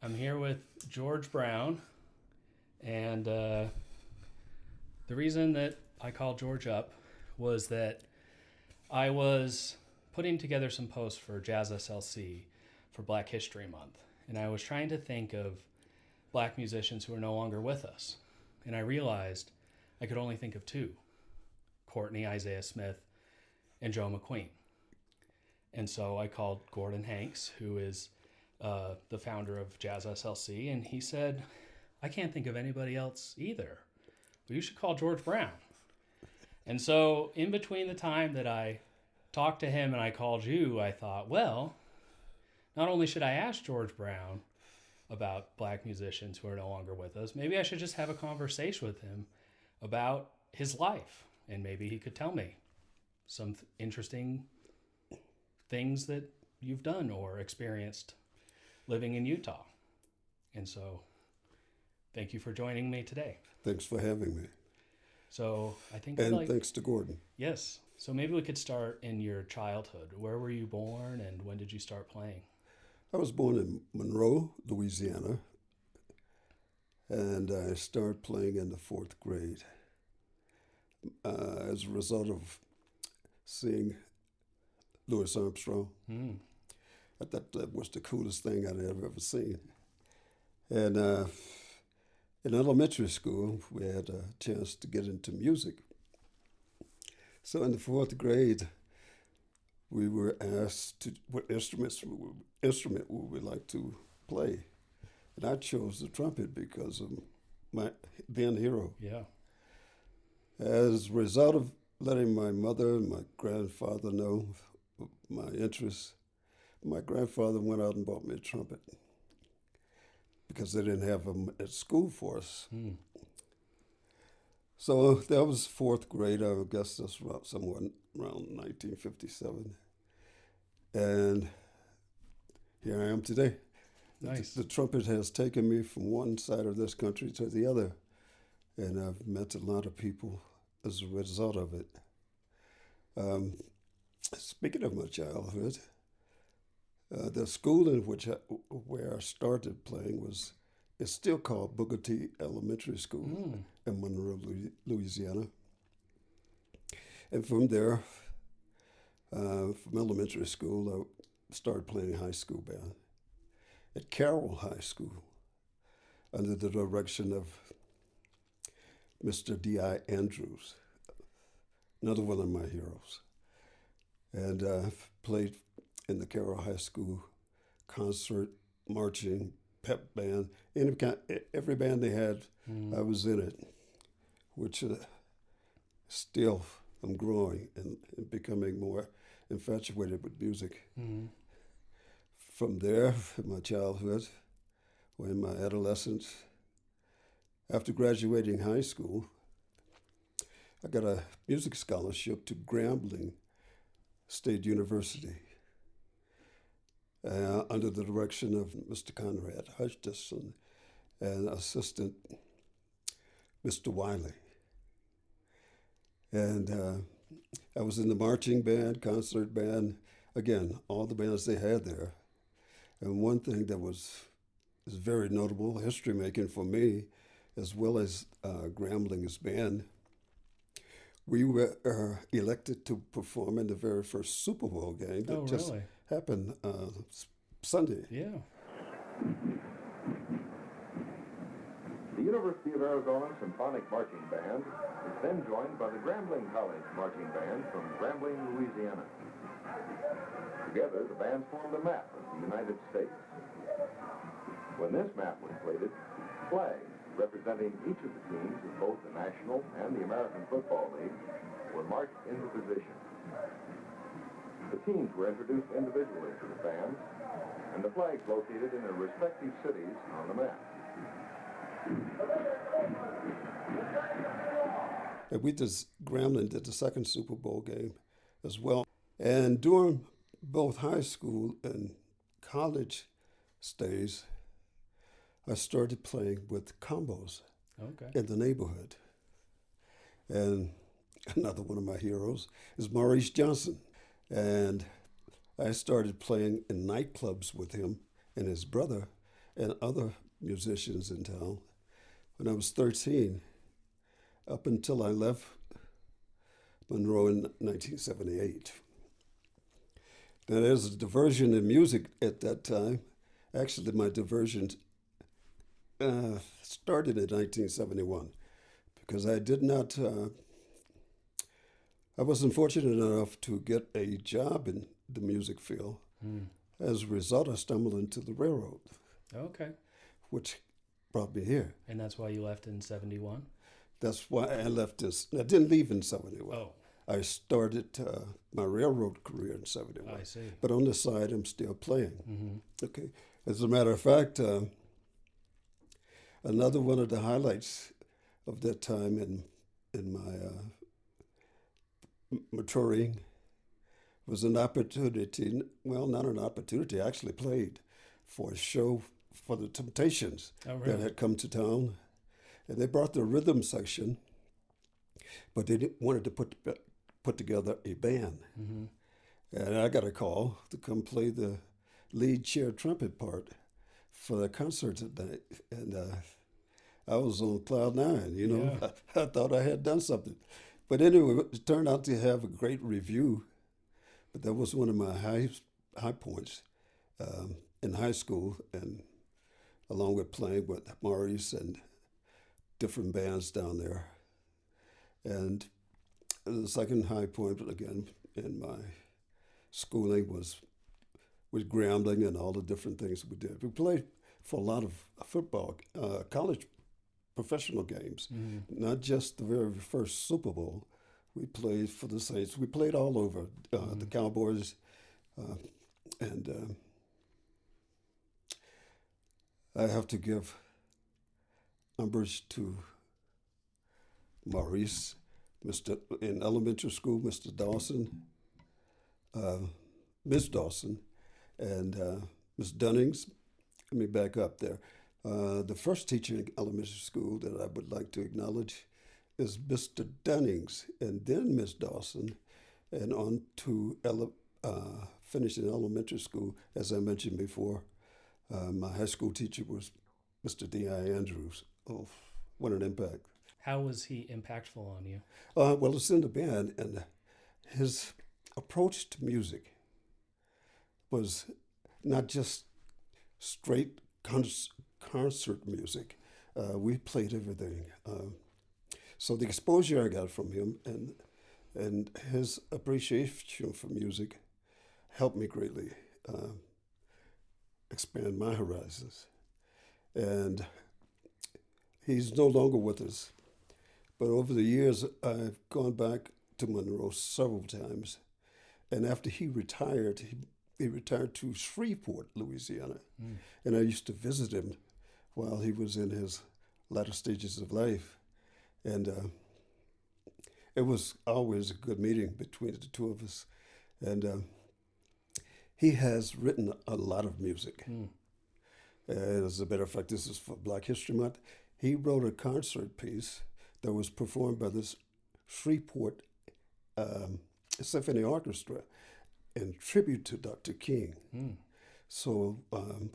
I'm here with George Brown, and the reason that I called George up was that I was putting together some posts for Jazz SLC for Black History Month, and I was trying to think of black musicians who are no longer with us, and I realized I could only think of two: Courtney Isaiah Smith and Joe McQueen. And so I called Gordon Hanks, who is the founder of Jazz SLC, and he said, I can't think of anybody else either. Well, you should call George Brown. And so in between the time that I talked to him and I called you, I thought, well, not only should I ask George Brown about black musicians who are no longer with us, maybe I should just have a conversation with him about his life. And maybe he could tell me some interesting things that you've done or experienced living in Utah. And so thank you for joining me today. Thanks for having me. So I think thanks to Gordon. Yes. So maybe we could start in your childhood. Where were you born and when did you start playing? I was born in Monroe, Louisiana, and I started playing in the fourth grade as a result of seeing Louis Armstrong. I thought that was the coolest thing I'd ever seen. And in elementary school, we had a chance to get into music. So in the fourth grade, we were asked what instrument would we like to play. And I chose the trumpet because of my then hero. Yeah. As a result of letting my mother and my grandfather know my interests, my grandfather went out and bought me a trumpet because they didn't have them at school for us. So that was fourth grade. I guess that's somewhere around 1957. And here I am today. Nice. The trumpet has taken me from one side of this country to the other. And I've met a lot of people as a result of it. Speaking of my childhood, the school in where I started playing is still called Booker T Elementary School in Monroe, Louisiana. And from there, from elementary school, I started playing high school band at Carroll High School under the direction of Mr. D.I. Andrews, another one of my heroes. And played in the Carroll High School concert, marching, pep band. Every band they had, I was in it, which still I'm growing and becoming more infatuated with music. From there, in my childhood, or in my adolescence, after graduating high school, I got a music scholarship to Grambling State University under the direction of Mr. Conrad Hutchison and assistant Mr. Wiley. And I was in the marching band, concert band, again, all the bands they had there. And one thing that is very notable, history making for me, as well as Grambling's band, we were elected to perform in the very first Super Bowl game that just happened Sunday. Yeah. The University of Arizona Symphonic Marching Band is then joined by the Grambling College Marching Band from Grambling, Louisiana. Together, the bands formed a map of the United States. When this map was plated, flags representing each of the teams of both the National and the American Football League were marched into position. The teams were introduced individually to the bands, and the flags located in their respective cities on the map. And Grambling did the second Super Bowl game as well. And during both high school and college stays, I started playing with combos in the neighborhood. And another one of my heroes is Maurice Johnson. And I started playing in nightclubs with him and his brother and other musicians in town when I was 13, up until I left Monroe in 1978. Now, there's a diversion in music at that time. Actually, my diversion started in 1971 because I wasn't fortunate enough to get a job in the music field. As a result, I stumbled into the railroad, Okay. which brought me here. And that's why you left in 71? That's why I left this. I didn't leave in 71. Oh, I started my railroad career in 71. I see. But on the side, I'm still playing. Mm-hmm. Okay. As a matter of fact, another one of the highlights of that time in my maturing was an opportunity. Well, not an opportunity. I actually played for a show for the Temptations Oh, that really? had come to town, and they brought the rhythm section, but they wanted to put together a band. Mm-hmm. And I got a call to come play the lead chair trumpet part for the concert tonight. And I was on cloud nine, you know. Yeah. I thought I had done something. But anyway, it turned out to have a great review. But that was one of my high points in high school, and along with playing with Maurice and different bands down there. And the second high point, again, in my schooling was with Grambling and all the different things we did. We played for a lot of football, college professional games, Mm-hmm. not just the very first Super Bowl. We played for the Saints. We played all over, the Cowboys, and I have to give umbrage to Maurice, in elementary school, Mr. Dawson, Miss Dawson, and Miss Dunnings. Let me back up there. The first teacher in elementary school that I would like to acknowledge is Mr. Dunnings, and then Miss Dawson, and on to finishing elementary school, as I mentioned before. My high school teacher was Mr. D.I. Andrews. Oh, what an impact. How was he impactful on you? Well, it's in the band, and his approach to music was not just straight concert music. We played everything. So the exposure I got from him and his appreciation for music helped me greatly expand my horizons. And he's no longer with us. But over the years, I've gone back to Monroe several times. And after he retired, he retired to Shreveport, Louisiana. And I used to visit him while he was in his latter stages of life. And it was always a good meeting between the two of us. And he has written a lot of music. And as a matter of fact, this is for Black History Month. He wrote a concert piece that was performed by this Shreveport Symphony Orchestra in tribute to Dr. King. So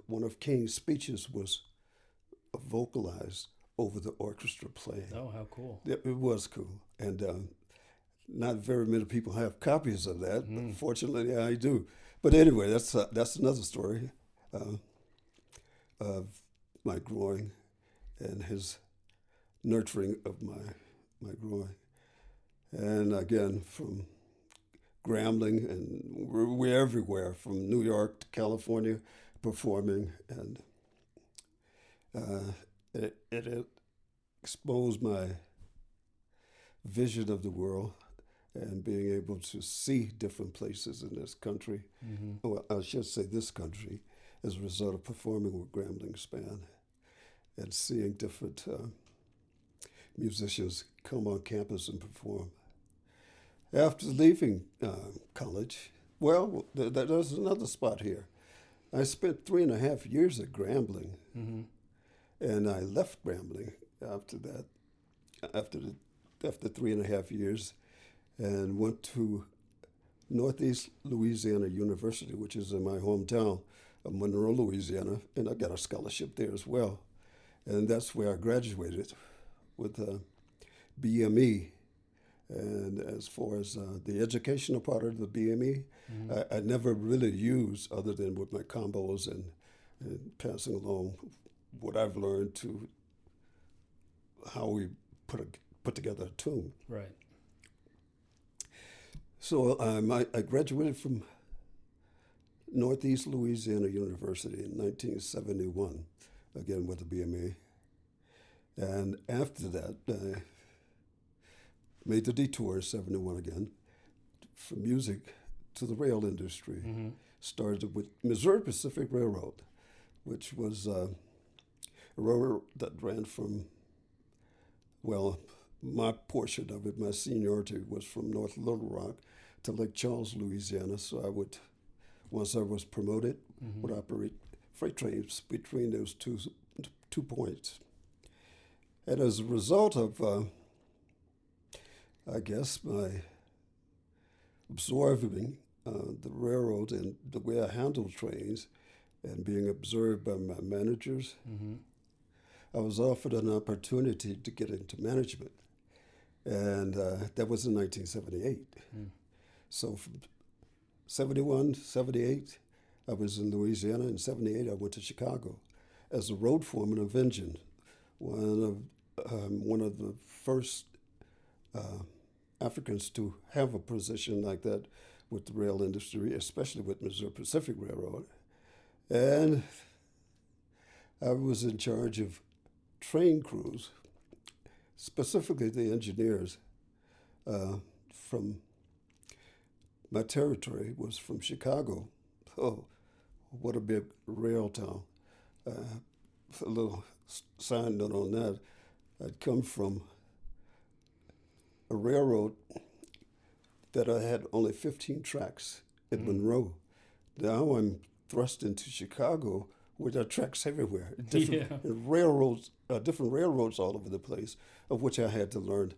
one of King's speeches was vocalized over the orchestra playing. Oh, how cool. It was cool. And not very many people have copies of that. But fortunately, I do. But anyway, that's another story of my growing and his nurturing of my growing. And again, from Grambling, and we're everywhere, from New York to California, performing, and it exposed my vision of the world and being able to see different places in this country, well, I should say this country, as a result of performing with Grambling's band and seeing different musicians come on campus and perform. After leaving college, well, there's another spot here. I spent 3.5 years at Grambling, and I left Grambling after that, after 3.5 years, and went to Northeast Louisiana University, which is in my hometown of Monroe, Louisiana, and I got a scholarship there as well. And that's where I graduated with a BME. And as far as the educational part of the BME, I never really used other than with my combos and passing along what I've learned to how we put together a tune. Right. So I graduated from Northeast Louisiana University in 1971, again with the BME. And after that, I made the detour in 71 again, from music to the rail industry. Started with Missouri Pacific Railroad, which was a railroad that ran from, well, my portion of it, my seniority was from North Little Rock to Lake Charles, Louisiana. So I would, once I was promoted, would operate freight trains between those two points. And as a result of, I guess, my absorbing the railroad and the way I handled trains and being observed by my managers, I was offered an opportunity to get into management. And that was in 1978. So from 71, 78, I was in Louisiana. In 78, I went to Chicago as a road foreman of engine, one of the first Africans to have a position like that with the rail industry, especially with Missouri Pacific Railroad. And I was in charge of train crews, specifically the engineers from my territory was from Chicago. Oh, what a big rail town. A little side note on that, I'd come from a railroad that I had only 15 tracks in Monroe. Now I'm thrust into Chicago where there are tracks everywhere, different railroads, different railroads all over the place, of which I had to learn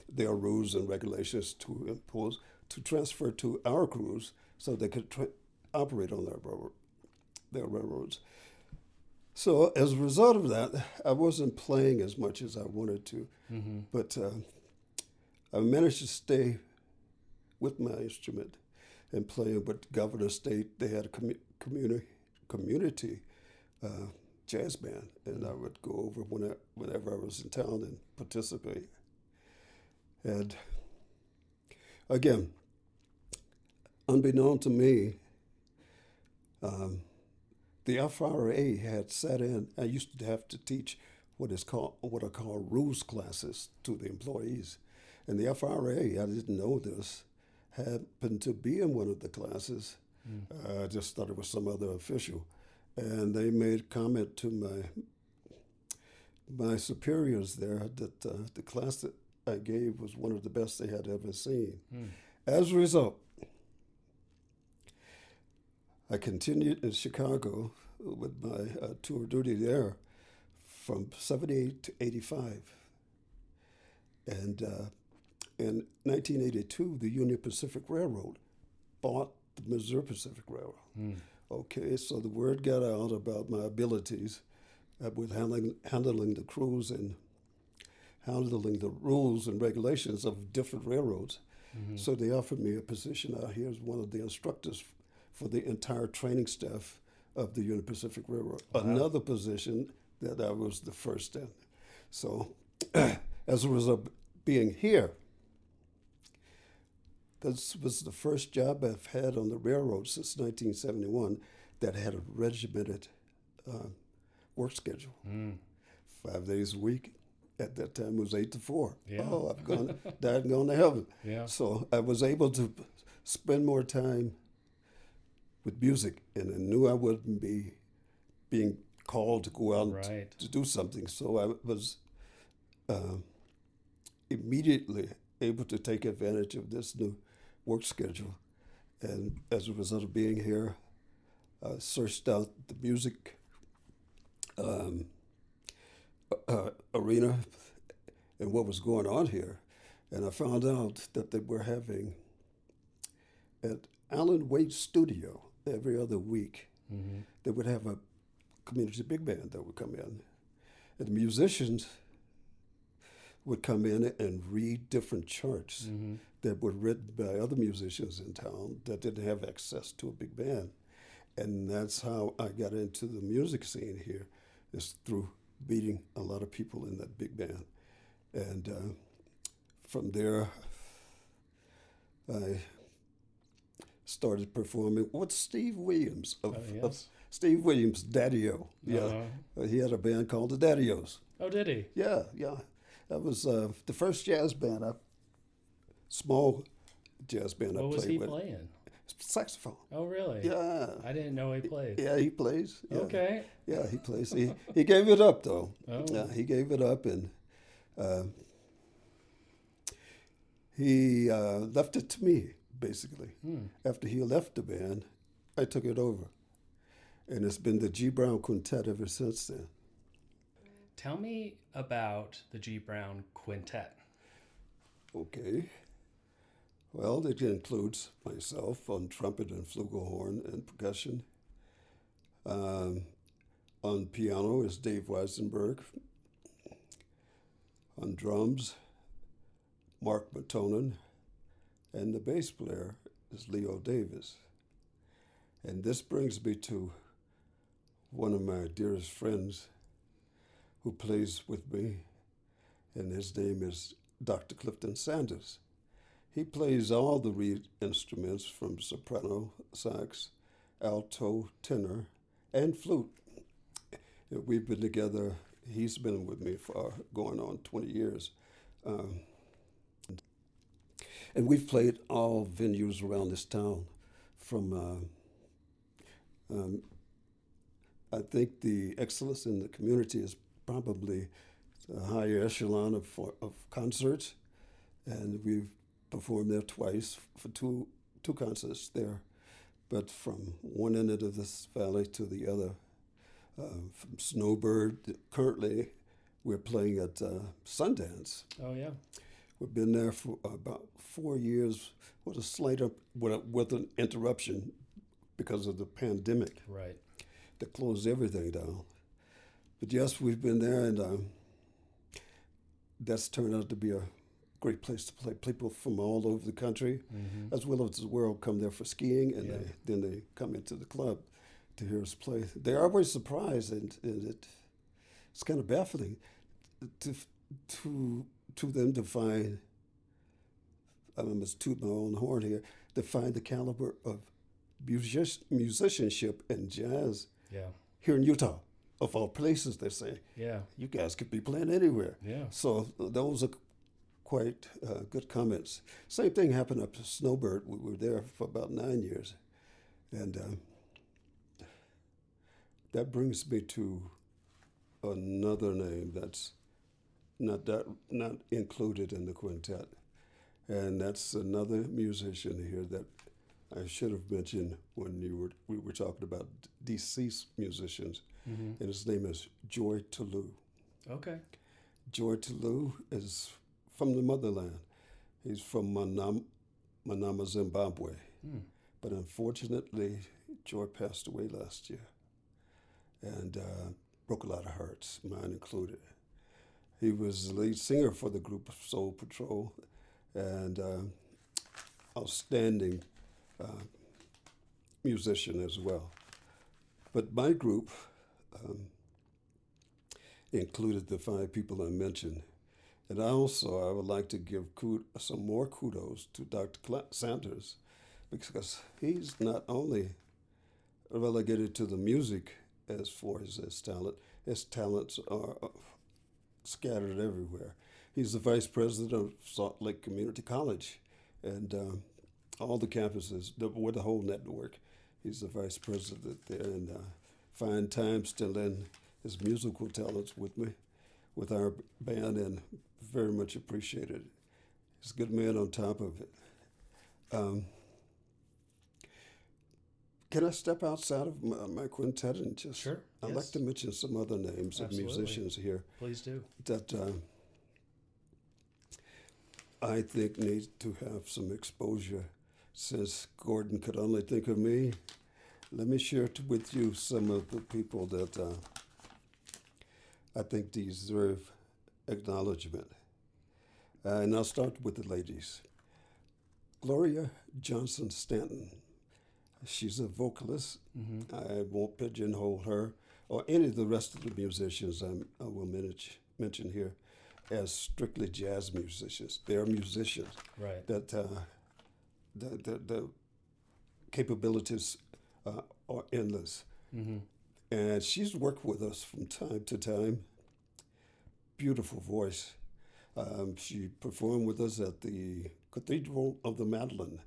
their rules and regulations to impose, to transfer to our crews so they could operate on their railroads. So as a result of that, I wasn't playing as much as I wanted to, but I managed to stay with my instrument and playing with Governor State. They had a community jazz band, and I would go over whenever I was in town and participate. And again, unbeknown to me, the FRA had set in. I used to have to teach what are called rules classes to the employees, and the FRA, I didn't know this, happened to be in one of the classes. I just thought it was some other official, and they made comment to my superiors there that the class that I gave was one of the best they had ever seen. As a result, I continued in Chicago with my tour duty there from 78 to 85. And in 1982, the Union Pacific Railroad bought the Missouri Pacific Railroad. Okay, so the word got out about my abilities with handling the crews and handling the rules and regulations of different railroads. So they offered me a position out here as one of the instructors for the entire training staff of the Union Pacific Railroad. Wow. Another position that I was the first in. So as a result of being here, this was the first job I've had on the railroad since 1971 that had a regimented work schedule. 5 days a week. At that time, it was 8 to 4. Yeah. Oh, I've died and gone to heaven. Yeah. So I was able to spend more time with music, and I knew I wouldn't be being called to go out to do something. So I was immediately able to take advantage of this new work schedule. And as a result of being here, I searched out the music arena and what was going on here. And I found out that they were having at Alan Waite's studio every other week, Mm-hmm. they would have a community big band that would come in. And the musicians would come in and read different charts Mm-hmm. that were written by other musicians in town that didn't have access to a big band. And that's how I got into the music scene here, is through meeting a lot of people in that big band. And from there, I started performing with Steve Williams of Yes. Steve Williams, Daddy-O. Yeah, he had a band called the Daddy-Os. Oh, did he? Yeah, yeah. That was the first jazz band, small jazz band What I was played he with. playing? Saxophone. Oh, really? Yeah. I didn't know he played. Yeah, he plays. Yeah. Okay. Yeah, he plays. He gave it up though. Oh. Yeah, he gave it up, and he left it to me basically. After he left the band, I took it over, and it's been the G. Brown Quintet ever since then. Tell me about the G. Brown Quintet. Okay. Well, it includes myself on trumpet and flugelhorn and percussion. On piano is Dave Weisenberg. On drums, Mark Matonen. And the bass player is Leo Davis. And this brings me to one of my dearest friends who plays with me, and his name is Dr. Clifton Sanders. He plays all the reed instruments from soprano, sax, alto, tenor, and flute. We've been together, he's been with me for going on 20 years. And we've played all venues around this town from, I think the excellence in the community is probably the higher echelon of concerts. And we've performed there twice for two concerts there. But from one end of this valley to the other, from Snowbird, currently we're playing at Sundance. Oh, yeah. We've been there for about 4 years with a slight with an interruption because of the pandemic Right. that closed everything down. But yes, we've been there, and that's turned out to be a great place to play. People from all over the country, as well as the world, come there for skiing, and then they come into the club to hear us play. They're always surprised, and it's kind of baffling to them to find, I must toot my own horn here, to find the caliber of musicianship and jazz Yeah. here in Utah, of all places. They say, Yeah. you guys could be playing anywhere. Yeah. So those are quite good comments. Same thing happened up to Snowbird. We were there for about 9 years. And that brings me to another name that's not included in the quintet. And that's another musician here that I should have mentioned when we were talking about deceased musicians. And his name is Joy Toulouse. Okay. Joy Toulouse is from the motherland. He's from Manama, Zimbabwe. But unfortunately, Joy passed away last year and broke a lot of hearts, mine included. He was the lead singer for the group Soul Patrol and outstanding musician as well. But my group included the 5 people I mentioned. And I would like to give some more kudos to Dr. Sanders, because he's not only relegated to the music as far as his talents are scattered everywhere. He's the vice president of Salt Lake Community College, and all the campuses, with the whole network. He's the vice president there, and find time to lend his musical talents with our band, and very much appreciated. He's a good man on top of it. Can I step outside of my quintet and just? Sure. I'd like to mention some other names of musicians here Please do. that I think need to have some exposure. Since Gordon could only think of me, let me share with you some of the people that I think deserve acknowledgement. And I'll start with the ladies. Gloria Johnson Stanton. She's a vocalist. Mm-hmm. I won't pigeonhole her or any of the rest of the musicians I will mention here as strictly jazz musicians. They're musicians Right. that the capabilities are endless. Mm-hmm. And she's worked with us from time to time. Beautiful voice. She performed with us at the Cathedral of the Madeleine.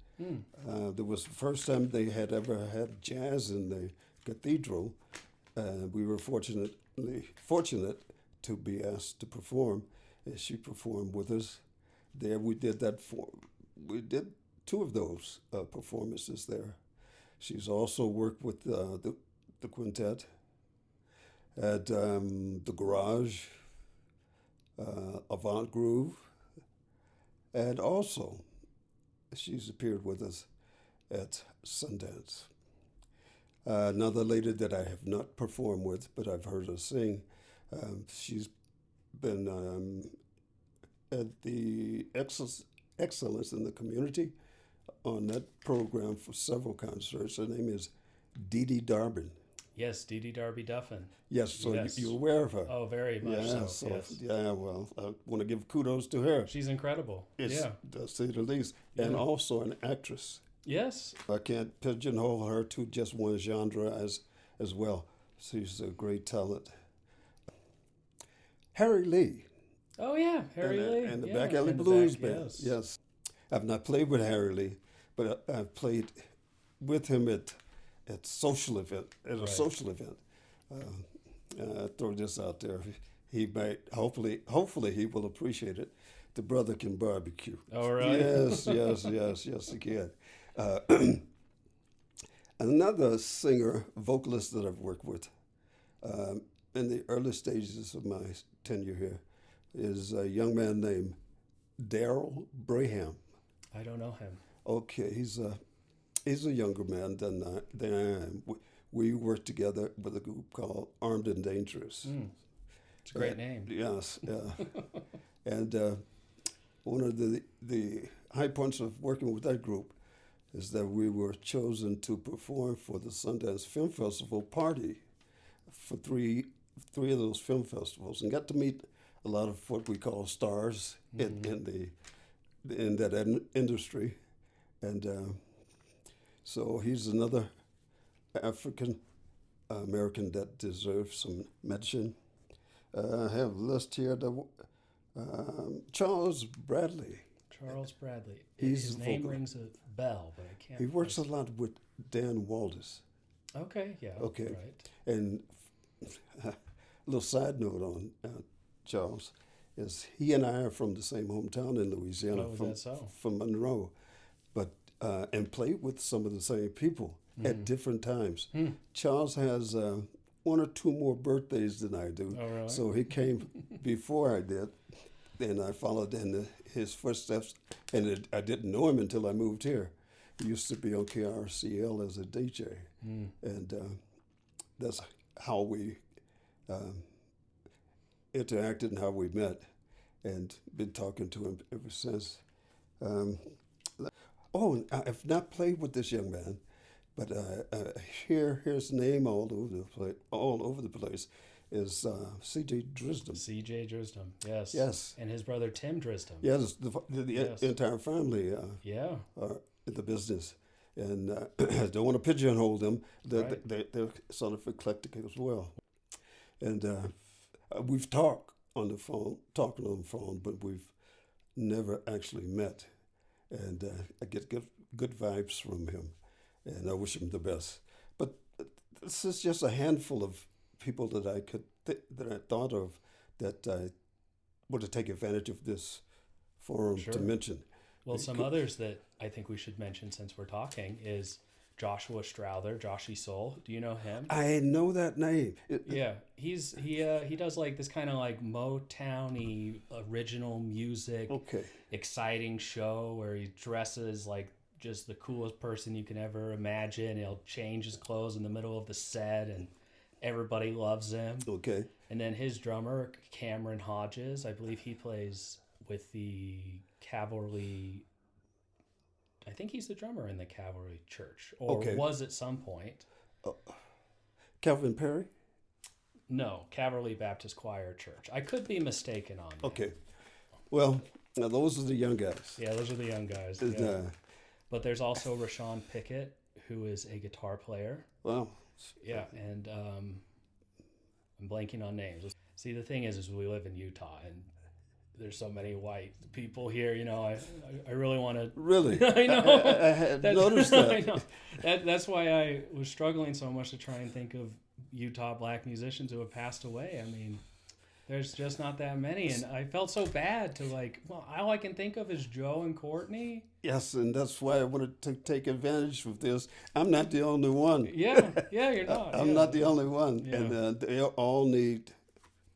That was the first time they had ever had jazz in the cathedral. We were fortunate to be asked to perform, and she performed with us there. We did 2 of those performances there. She's also worked with the quintet at the Garage, Avant Groove, and also she's appeared with us at Sundance. Another lady that I have not performed with, but I've heard her sing, she's been at the Excellence in the Community on that program for several concerts. Her name is Dee Dee Darbin. Yes, Dee Dee Darby Duffin. Yes, so Yes. you're aware of her. Oh, very much so. Yes. Yeah, well, I want to give kudos to her. She's incredible. It's, Yeah. to say the least. And Yeah. also an actress. Yes. I can't pigeonhole her to just one genre as well. She's a great talent. Harry Lee. Oh yeah, Harry Lee. And the Yeah, Back Alley and the Blues Back- Band. Yes. Yes. I've not played with Harry Lee, but I've played with him at a social event. Throw this out there. He might, hopefully he will appreciate it. The brother can barbecue. Oh, really? Yes, he can. Another singer, vocalist that I've worked with in the early stages of my tenure here is a young man named Daryl Braham. I don't know him. Okay, he's a younger man than I am. We worked together with a group called Armed and Dangerous. It's a great name. Yes, yeah. And one of the high points of working with that group is that we were chosen to perform for the Sundance Film Festival party for three of those film festivals, and got to meet a lot of what we call stars in that industry. And so he's another African American that deserves some mention. I have a list here. Charles Bradley. Charles Bradley. He's His a name vocal- rings a bell, but I can't. He works a lot with Dan Waldis. Okay. Yeah. Okay. Right. And a little side note on Charles is he and I are from the same hometown in Louisiana, Oh, is that so? from Monroe, but and played with some of the same people at different times. Charles has 1 or 2 more birthdays than I do, Oh, really? so he came before I did, and I followed in his footsteps. And I didn't know him until I moved here. He used to be on KRCL as a DJ, and that's how we interacted and how we met, and been talking to him ever since. And I've not played with this young man, but hear his name all over the place is C.J. Drisdom. C.J. Drisdom. Yes. Yes. And his brother Tim Drisdom. Yes, the Yes. entire family Yeah. are in the business, and I don't want to pigeonhole them. Right. They're sort of eclectic as well. And we've talked on the phone, but we've never actually met. And I get good vibes from him, and I wish him the best. But this is just a handful of people that I thought of that I want to take advantage of this forum Sure. to mention. Well, some others that I think we should mention since we're talking is Joshua Strowther, Joshy Soul. Do you know him? I know that name. Yeah, he does like this kind of like Motown-y original music, Okay. exciting show where he dresses like just the coolest person you can ever imagine. He'll change his clothes in the middle of the set, and everybody loves him. Okay. And then his drummer, Cameron Hodges, I believe he plays with the Cavalry. I think he's the drummer in the Cavalry Church, or Okay. was at some point. Calvin Perry? No, Cavalry Baptist Choir Church. I could be mistaken on that. Okay. Well, now those are the young guys. Yeah, those are the young guys. And, Yeah. But there's also Rashawn Pickett, who is a guitar player. well, Yeah, and I'm blanking on names. See, the thing is we live in Utah, and there's so many white people here. You know, I really want to. really? I know. I had noticed that. I know. That's why I was struggling so much to try and think of Utah black musicians who have passed away. I mean, there's just not that many, and I felt so bad to well, all I can think of is Joe and Courtney. Yes, and that's why I wanted to take advantage of this. I'm not the only one. Yeah, you're not. I'm yeah. not the only one, Yeah. and they all need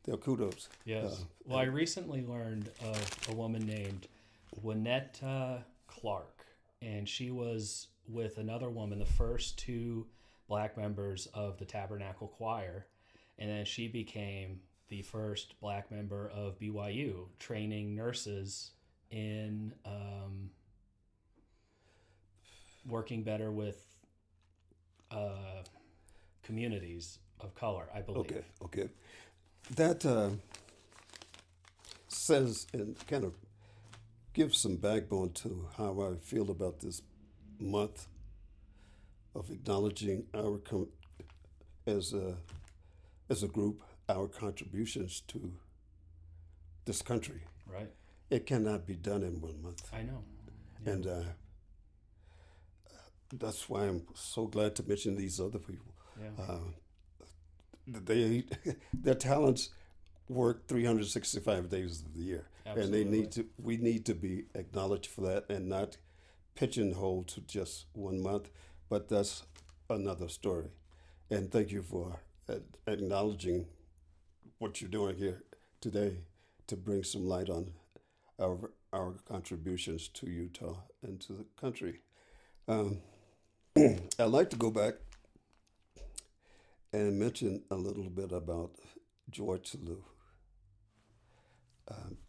their kudos. Yes. Well, I recently learned of a woman named Winetta Clark, and she was with another woman, the first two black members of the Tabernacle Choir, and then she became the first black member of BYU, training nurses in working better with communities of color, I believe. Okay. That says and kind of gives some backbone to how I feel about this month of acknowledging our as a group our contributions to this country. Right. It cannot be done in 1 month, I know. Yeah. and that's why I'm so glad to mention these other people. Yeah. Their talents work 365 days of the year, and they Absolutely. need to. We need to be acknowledged for that, and not pigeonholed to just 1 month. But that's another story. And thank you for acknowledging what you're doing here today to bring some light on our contributions to Utah and to the country. I'd like to go back and mention a little bit about George Selou.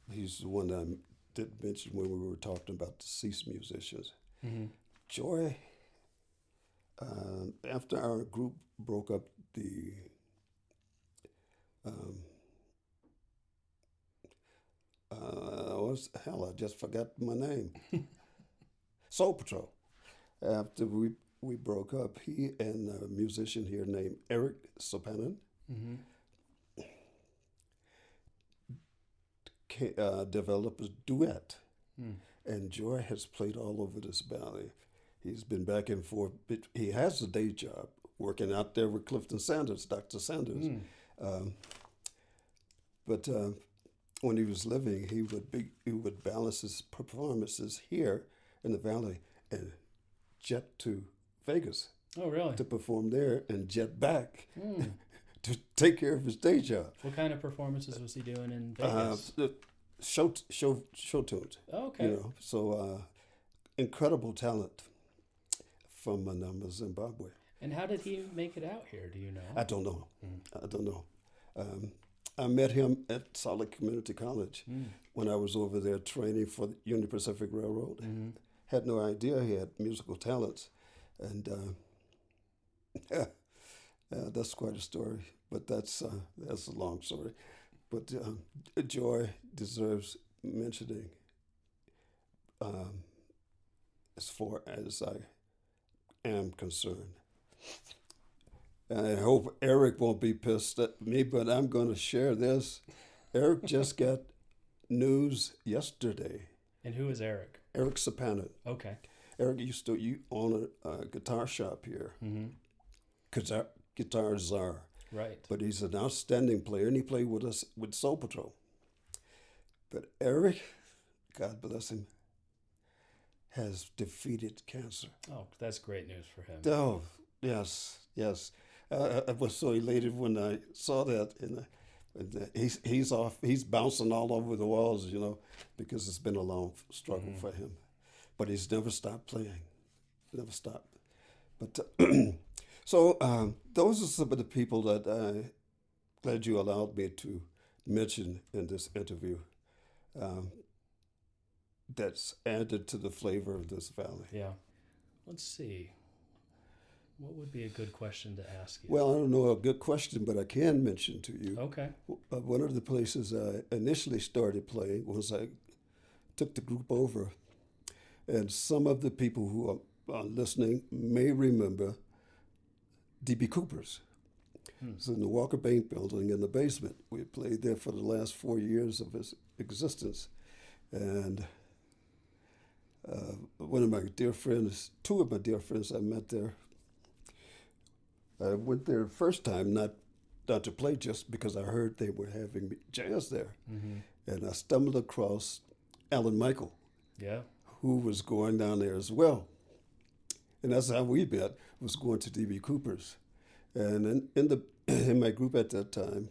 He's the one that I did mention when we were talking about deceased musicians. Mm-hmm. Joy, after our group broke up, what's the hell? I just forgot my name. Soul Patrol. After we broke up, he and a musician here named Eric Sopanen Mm-hmm. developed a duet. Mm. And Joy has played all over this valley. He's been back and forth. He has a day job working out there with Clifton Sanders, Dr. Sanders. Mm. But when he was living, he would balance his performances here in the valley and jet to Vegas Oh, really? to perform there and jet back Mm. to take care of his day job. What kind of performances was he doing in Vegas? Show tunes. Oh, okay. You know, so incredible talent from Zimbabwe. And how did he make it out here? Do you know? I don't know. Mm. I don't know. I met him at Solid Community College Mm. when I was over there training for the Union Pacific Railroad. Mm-hmm. Had no idea he had musical talents, and that's quite a story. But that's a long story. But Joy deserves mentioning as far as I am concerned. And I hope Eric won't be pissed at me, but I'm going to share this. Eric just got news yesterday. And who is Eric? Eric Sopanen. Okay. Eric used to own a guitar shop here, Mm-hmm. Guitar Czar. Right. But he's an outstanding player, and he played with us with Soul Patrol. But Eric, God bless him, has defeated cancer. Oh, that's great news for him. Oh, yes. I was so elated when I saw that, and he's bouncing all over the walls, because it's been a long struggle for him. But he's never stopped playing. never stopped. But so those are some of the people that I glad you allowed me to mention in this interview. Um, that's added to the flavor of this valley. Yeah. Let's see. What would be a good question to ask you? Well, I don't know a good question, but I can mention to you. Okay. One of the places I initially started playing was I took the group over, and some of the people who are listening may remember D.B. Cooper's. It's in the Walker Bank building in the basement. We played there for the last 4 years of his existence. And one of my dear friends, two of my dear friends I met there, I went there the first time, not to play, just because I heard they were having jazz there. And I stumbled across Alan Michael, Yeah. who was going down there as well. And that's how we met, was going to D.B. Cooper's. And in my group at that time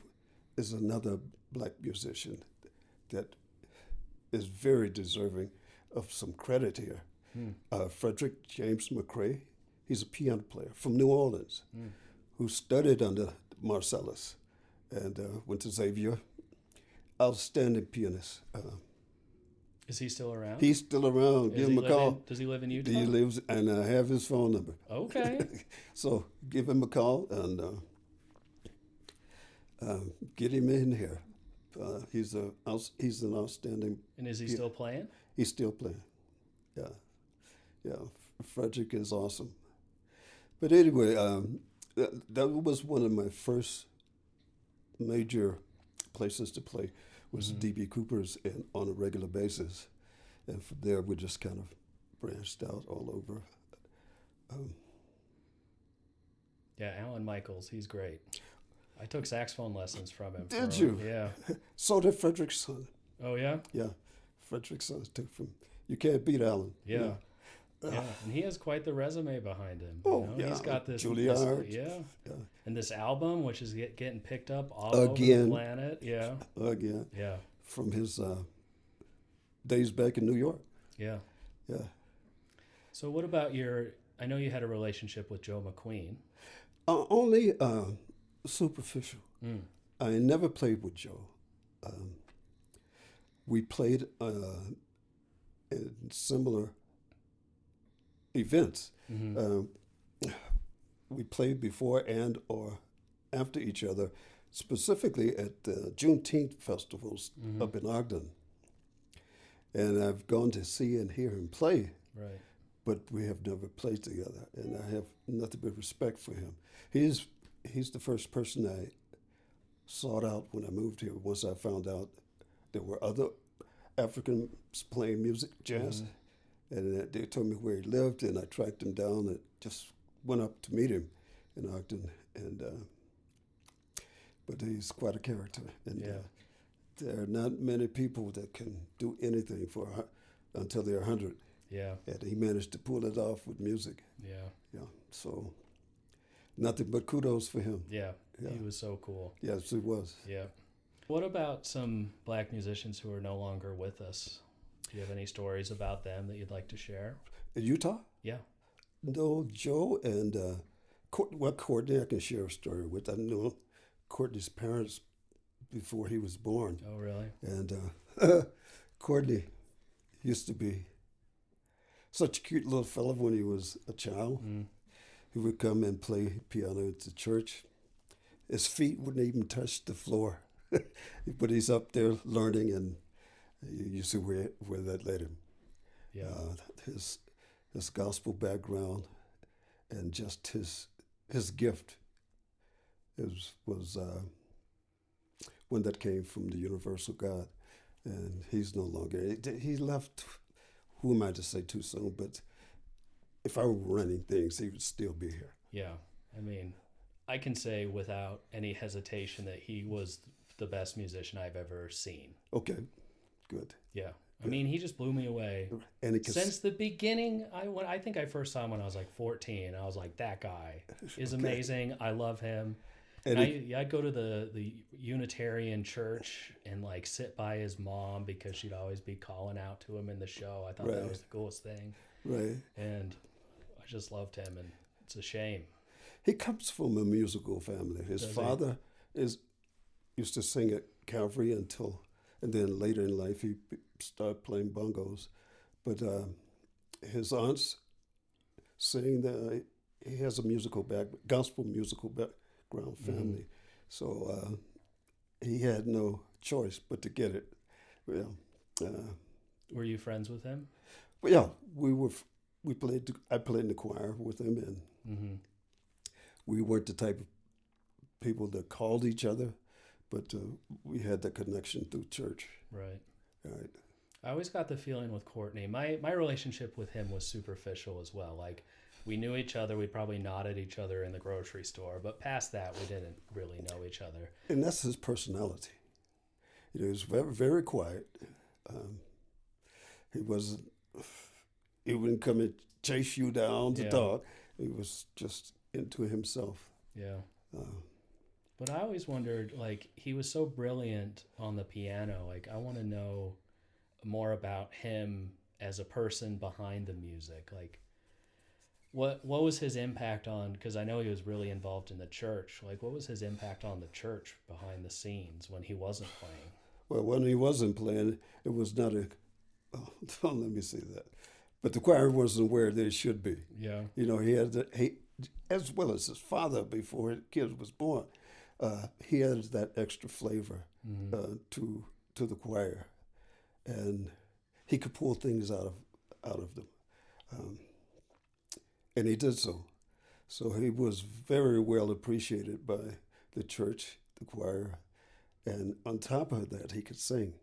is another black musician that is very deserving of some credit here. Frederick James McCrae. He's a piano player from New Orleans who studied under Marcellus and went to Xavier. Outstanding pianist. Is he still around? He's still around. Give him a call. Does he live in Utah? He lives, and I have his phone number. Okay. So give him a call and get him in here. He's an outstanding. And is he still playing? He's still playing. Yeah. Frederick is awesome. But anyway, that was one of my first major places to play. Was D.B. Cooper's on a regular basis, and from there we just kind of branched out all over. Yeah, Alan Michaels, he's great. I took saxophone lessons from him. Did you? Yeah. So did Frederick's son. Oh yeah. Yeah, Frederick's son took from. You can't beat Alan. Yeah. You know? Yeah, and he has quite the resume behind him. Oh, yeah. He's got this Juilliard. yeah. Yeah. And this album, which is getting picked up all over the planet. Yeah. Again. Yeah. From his days back in New York. Yeah. Yeah. So what about I know you had a relationship with Joe McQueen. Only superficial. I never played with Joe. We played in similar events. We played before and or after each other, specifically at the Juneteenth festivals up in Ogden. And I've gone to see and hear him play, Right. but we have never played together. And I have nothing but respect for him. He's the first person I sought out when I moved here. Once I found out there were other Africans playing music, jazz. And they told me where he lived, and I tracked him down and just went up to meet him in Ogden. And but he's quite a character. And there are not many people that can do anything until they're 100. Yeah. And he managed to pull it off with music. Yeah. Yeah. So nothing but kudos for him. Yeah. Yeah. He was so cool. Yes, he was. Yeah. What about some black musicians who are no longer with us? Do you have any stories about them that you'd like to share? In Utah? Yeah. No, Joe and Courtney I can share a story with. I knew Courtney's parents before he was born. Oh, really? And Courtney used to be such a cute little fellow when he was a child. He would come and play piano at the church. His feet wouldn't even touch the floor. But he's up there learning, and you see where that led him. Yeah. His gospel background and just his gift was one that came from the universal God, and he's no longer. He left. Who am I to say too soon? But if I were running things, he would still be here. Yeah. I mean, I can say without any hesitation that he was the best musician I've ever seen. Okay, good. Yeah. I mean, he just blew me away. And Since the beginning, I think I first saw him when I was like 14. I was like, that guy is amazing. I love him. And I'd go to the Unitarian church and like sit by his mom because she'd always be calling out to him in the show. I thought that was the coolest thing. Right. And I just loved him, and it's a shame. He comes from a musical family. His Does he? father used to sing at Calvary and then later in life he started playing bongos. But his aunts sing. He has a gospel musical background family, so he had no choice but to get it. Well, Were you friends with him? but yeah, we played. I played in the choir with him, and Mm-hmm. we weren't the type of people that called each other, but we had that connection through church. Right. Right. I always got the feeling with Courtney, my relationship with him was superficial as well. Like, we knew each other. We'd probably nod at each other in the grocery store, but past that, we didn't really know each other. And that's his personality. He was very, very quiet. He wasn't. He wouldn't come and chase you down to Yeah. talk. He was just into himself. Yeah. Uh, But I always wondered, like, he was so brilliant on the piano. Like, I want to know more about him as a person behind the music. Like, what was his impact on, because I know he was really involved in the church. Like, what was his impact on the church behind the scenes when he wasn't playing? well, when he wasn't playing, it was not a. Oh, don't let me say that. But the choir wasn't where they should be. Yeah. You know, he as well as his father before his kid was born. He had that extra flavor to the choir, and he could pull things out of them, and he did so. So he was very well appreciated by the church, the choir, and on top of that, he could sing.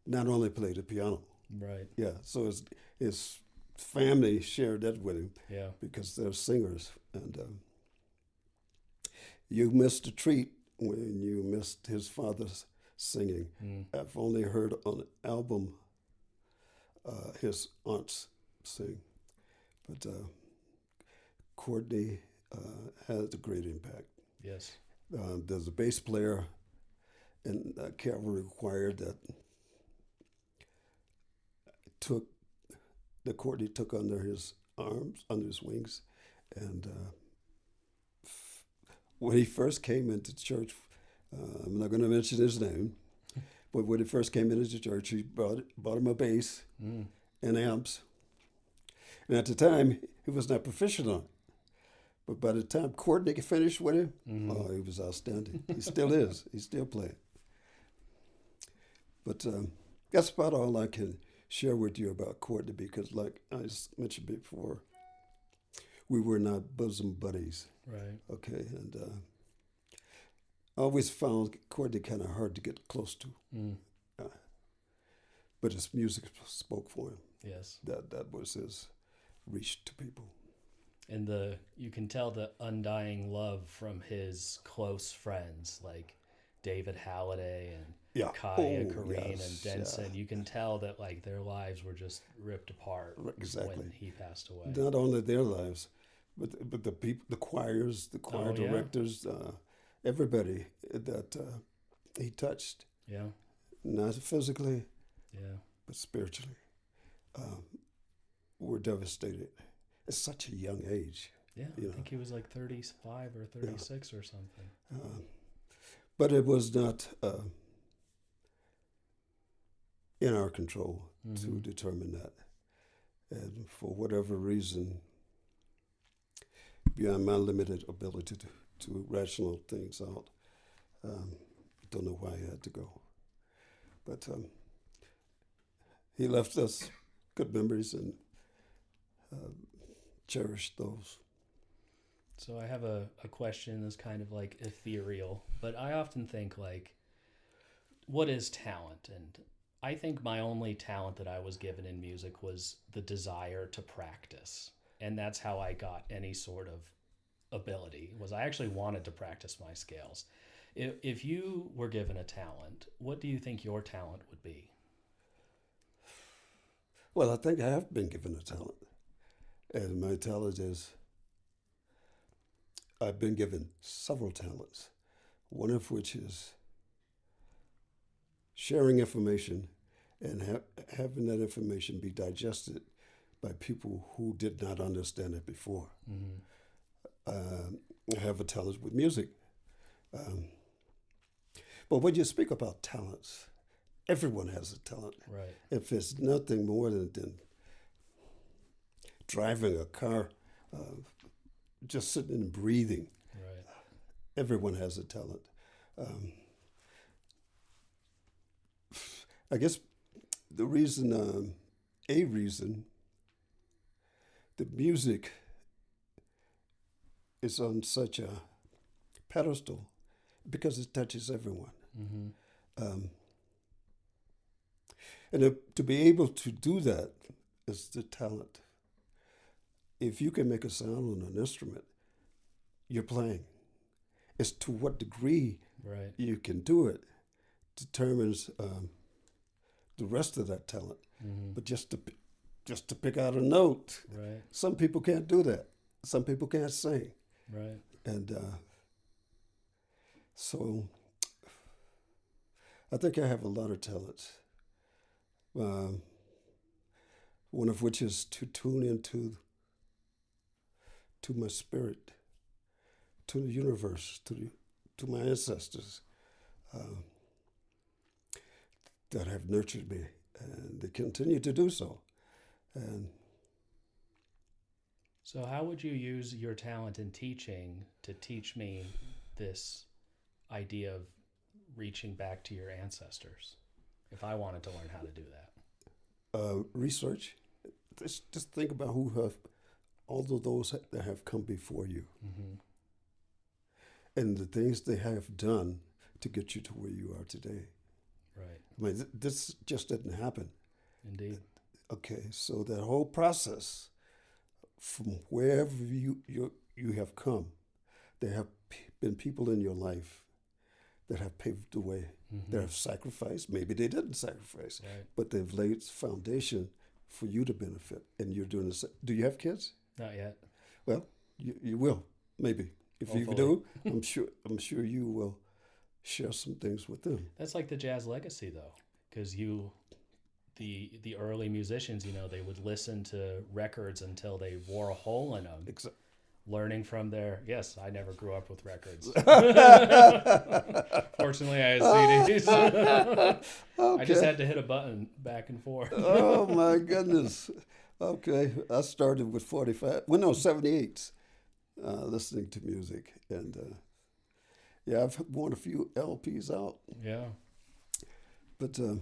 Not only play the piano, Right. yeah. So his family shared that with him Yeah. because they're singers, and you missed a treat when you missed his father's singing. I've only heard on an album his aunts sing, but Courtney had a great impact. Yes. There's a bass player in Calvary Choir that Courtney took under his arms, under his wings, and when he first came into church, I'm not going to mention his name, but when he first came into church, he bought him a bass and amps. And at the time, he was not proficient on it. But by the time Courtney finished with him, oh, he was outstanding. He still is. He's still playing. But that's about all I can share with you about Courtney, because like I mentioned before, we were not bosom buddies. Right. Okay, and I always found Courtney kind of hard to get close to. But his music spoke for him. Yes. That was his reach to people. And you can tell the undying love from his close friends, like David Halliday and Yeah. Kaya, Oh, Corrine, yes, and Denson. yeah. You can tell that like their lives were just ripped apart Exactly. when he passed away. Not only their lives, but the people, the choirs, the choir Oh, yeah. directors, everybody that he touched, Yeah. not physically, Yeah. but spiritually, were devastated at such a young age. Yeah. You I know. think he was like 35 or 36 or something. But it was not in our control to determine that. And for whatever reason, beyond my limited ability to rational things out, don't know why he had to go. But he left us good memories, and cherished those. So I have a question that's kind of like ethereal, but I often think like, what is talent? And I think my only talent that I was given in music was the desire to practice. And that's how I got any sort of ability, was I actually wanted to practice my scales. If you were given a talent, what do you think your talent would be? Well, I think I have been given a talent. And my talent is, I've been given several talents, one of which is sharing information and having that information be digested by people who did not understand it before. I have a talent with music. But when you speak about talents, everyone has a talent. Right. If it's nothing more than driving a car, just sitting and breathing, Right. everyone has a talent. I guess the reason, the music is on such a pedestal because it touches everyone. And to be able to do that is the talent. If you can make a sound on an instrument, you're playing. It's to what degree Right. you can do it determines the rest of that talent. But just to pick out a note, Right. some people can't do that. Some people can't sing, Right. and so I think I have a lot of talents. One of which is to tune into my spirit, to the universe, to my ancestors that have nurtured me, and they continue to do so. And So, how would you use your talent in teaching to teach me this idea of reaching back to your ancestors if I wanted to learn how to do that? research, just think about who have all of those that have come before you, and the things they have done to get you to where you are today. Right. I mean, this just didn't happen. Indeed. Okay, so that whole process, from wherever you have come, there have been people in your life that have paved the way, that have sacrificed. Maybe they didn't sacrifice, Right. but they've laid foundation for you to benefit, and you're doing this. Do you have kids? Not yet. Well, you will, maybe. If you Hopefully. do, I'm sure you will share some things with them. That's like the jazz legacy, though, because the early musicians, they would listen to records until they wore a hole in them. Learning from yes, I never grew up with records. Fortunately, I had CDs. Okay. I just had to hit a button back and forth. Oh my goodness. Okay, I started with 78s, listening to music, and yeah, I've worn a few LPs out. Yeah. But the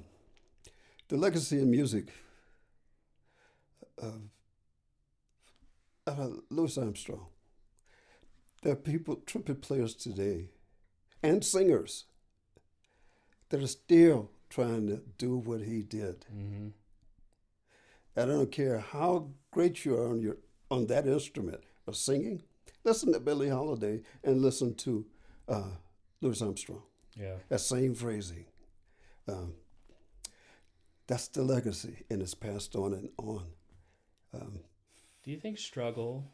legacy in music, Louis Armstrong. There are people, trumpet players today, and singers, that are still trying to do what he did. And I don't care how great you are on that instrument of singing. Listen to Billie Holiday and listen to Louis Armstrong. Yeah. That same phrasing. That's the legacy, and it's passed on and on. Do you think struggle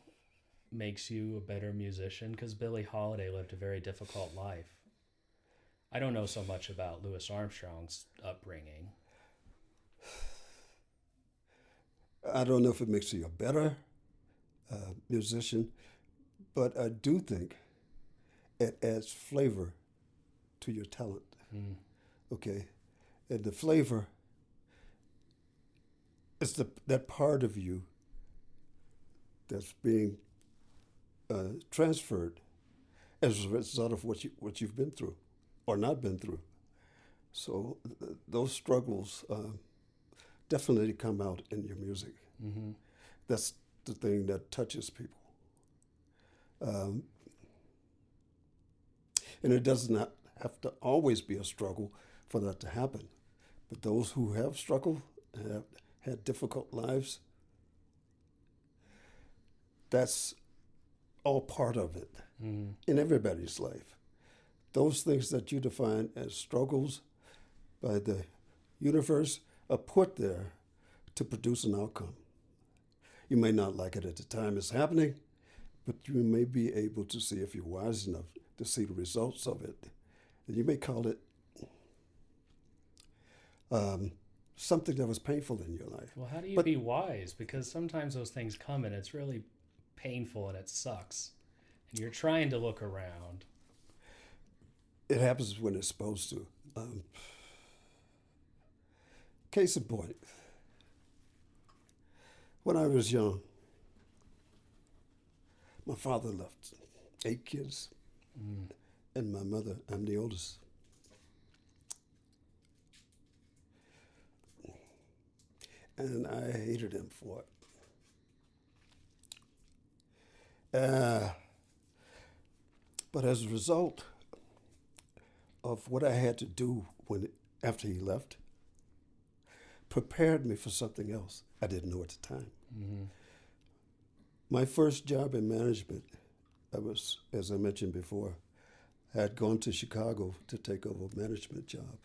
makes you a better musician? Because Billie Holiday lived a very difficult life. I don't know so much about Louis Armstrong's upbringing. I don't know if it makes you a better musician, but I do think it adds flavor to your talent. Okay, and the flavor is that part of you that's being transferred as a result of what you've been through or not been through. So those struggles definitely come out in your music. That's the thing that touches people. And it does not have to always be a struggle for that to happen. But those who have struggled, have had difficult lives, that's all part of it in everybody's life. Those things that you define as struggles by the universe are put there to produce an outcome. You may not like it at the time it's happening, but you may be able to see, if you're wise enough, to see the results of it. And you may call it something that was painful in your life. Well, how do you But be wise? Because sometimes those things come and it's really painful and it sucks. And you're trying to look around. it happens when it's supposed to. Case in point, when I was young, my father left 8 kids, and my mother, I'm the oldest. And I hated him for it. But as a result of what I had to do after he left, prepared me for something else I didn't know at the time. Mm-hmm. My first job in management, I was, as I mentioned before, I had gone to Chicago to take over a management job.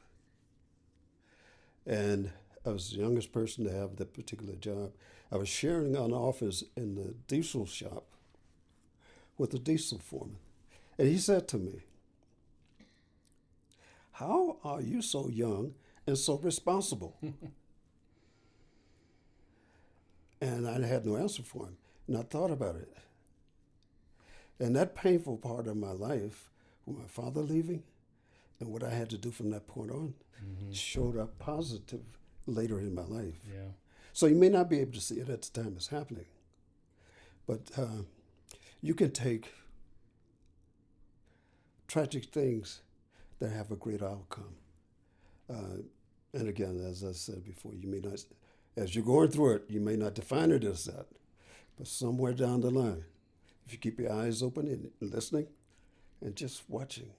And I was the youngest person to have that particular job. I was sharing an office in the diesel shop with the diesel foreman. And he said to me, "How are you so young and so responsible?" And I had no answer for him. And I thought about it. And that painful part of my life, with my father leaving, and what I had to do from that point on, showed up positive later in my life. Yeah. So you may not be able to see it at the time it's happening, but you can take tragic things that have a great outcome. And again, as I said before, you may not, as you're going through it, you may not define it as that, but somewhere down the line, if you keep your eyes open and listening and just watching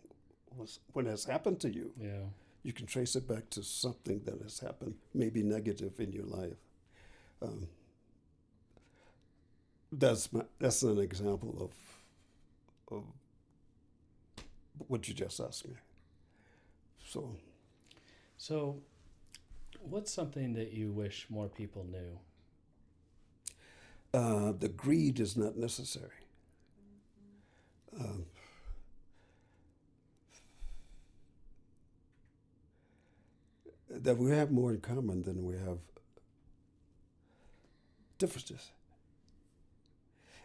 what has happened to you, Yeah. you can trace it back to something that has happened, maybe negative in your life. That's an example of what you just asked me. So, what's something that you wish more people knew? The greed is not necessary. That we have more in common than we have differences.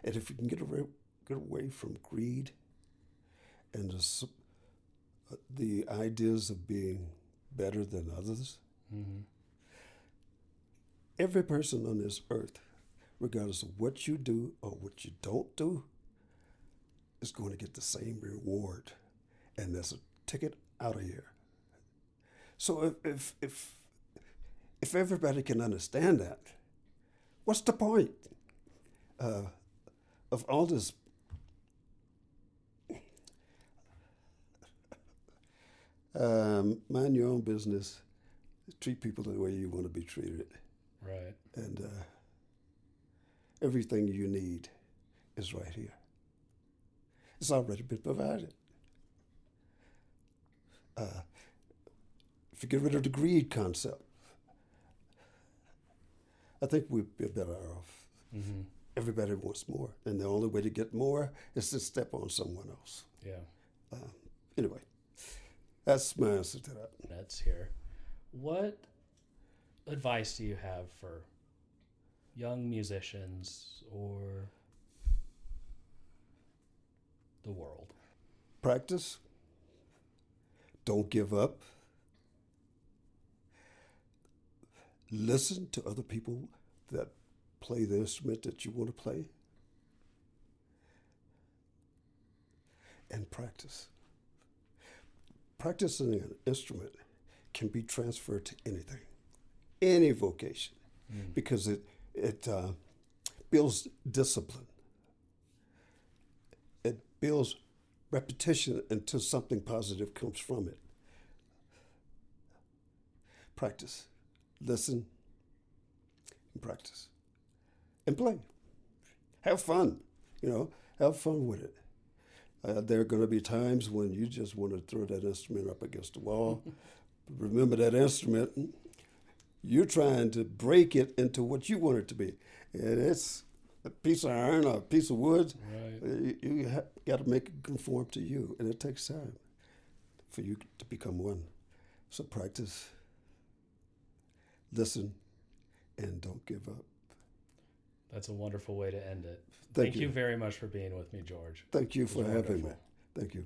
And if we can get away from greed and the ideas of being better than others, every person on this earth, regardless of what you do or what you don't do, is going to get the same reward. And that's a ticket out of here. So if everybody can understand that, what's the point of all this? Mind your own business. Treat people the way you want to be treated. Right. And everything you need is right here. It's already been provided. If you get rid of the greed concept, I think we'd be better off. Mm-hmm. Everybody wants more, and the only way to get more is to step on someone else. Yeah. Anyway, that's my answer to that. That's here. What advice do you have for young musicians or the world? Practice. Don't give up. Listen to other people that play the instrument that you want to play. And practice. Practicing an instrument can be transferred to anything, any vocation, because it builds discipline. It builds repetition until something positive comes from it. Practice. Listen and practice. And play. Have fun. Have fun with it. There are going to be times when you just want to throw that instrument up against the wall. Remember that instrument, you're trying to break it into what you want it to be. And it's a piece of iron or a piece of wood. Right. You got to make it conform to you. And it takes time for you to become one. So practice. listen, and don't give up. That's a wonderful way to end it. Thank Thank you you very much for being with me, George. Thank you It was for having me. wonderful. Thank you.